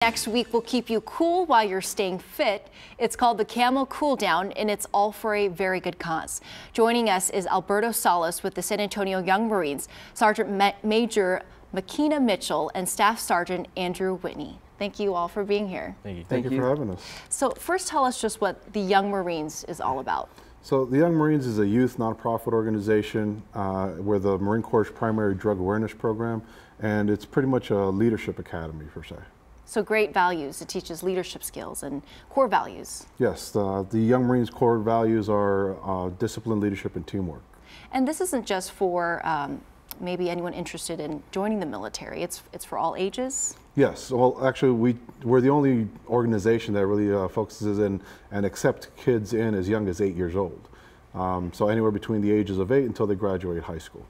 Next week will keep you cool while you're staying fit. It's called the Camo Cool-Down, and it's all for a very good cause. Joining us is Alberto Salas with the San Antonio Young Marines, Sergeant Major Makina Mitchell, and Staff Sergeant Andrew Whitney. Thank you all for being here. Thank you. Thank you for having us. So first, tell us just what the Young Marines is all about. So the Young Marines is a youth nonprofit organization. We're the Marine Corps' primary drug awareness program, and it's pretty much a leadership academy per se. So great values. It teaches leadership skills and core values. Yes, the Young Marines' core values are discipline, leadership, and teamwork. And this isn't just for maybe anyone interested in joining the military. It's for all ages? Yes, well actually we're the only organization that really focuses in and accepts kids in as young as 8 years old. So anywhere between the ages of 8 until they graduate high school.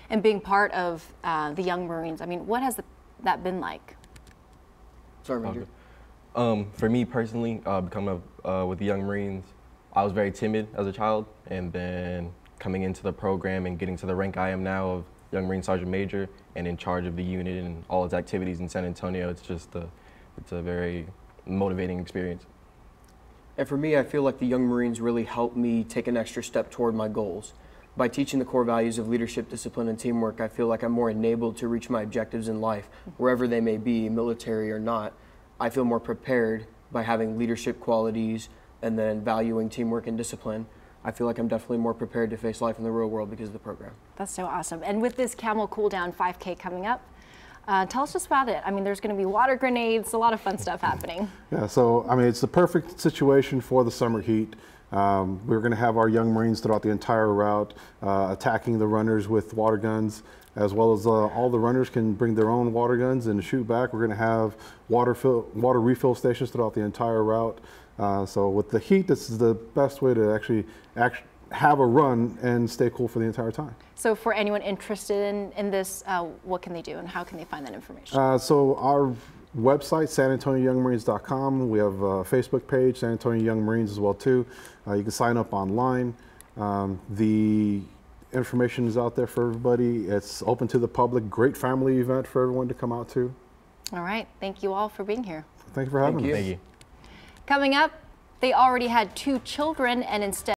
And being part of the Young Marines, I mean, what has that been like? Sorry, Major. For me personally, becoming with the Young Marines, I was very timid as a child, and then coming into the program and getting to the rank I am now of Young Marine Sergeant Major and in charge of the unit and all its activities in San Antonio, it's a very motivating experience. And for me, I feel like the Young Marines really helped me take an extra step toward my goals. By teaching the core values of leadership, discipline, and teamwork, I feel like I'm more enabled to reach my objectives in life, wherever they may be, military or not. I feel more prepared by having leadership qualities and then valuing teamwork and discipline. I feel like I'm definitely more prepared to face life in the real world because of the program. That's so awesome. And with this Camo Cool-Down 5K coming up, tell us just about it. I mean, there's going to be water grenades, a lot of fun stuff happening. Yeah, so I mean, it's the perfect situation for the summer heat. We're going to have our Young Marines throughout the entire route attacking the runners with water guns, as well as all the runners can bring their own water guns and shoot back. We're going to have water refill stations throughout the entire route. So with the heat, this is the best way to actually have a run and stay cool for the entire time. So for anyone interested in this, what can they do and how can they find that information? So our website, SanAntonioYoungMarines.com. We have a Facebook page, San Antonio Young Marines as well too. You can sign up online. The information is out there for everybody. It's open to the public. Great family event for everyone to come out to. All right. Thank you all for being here. Thank you for having us. Thank you. Coming up, they already had 2 children and instead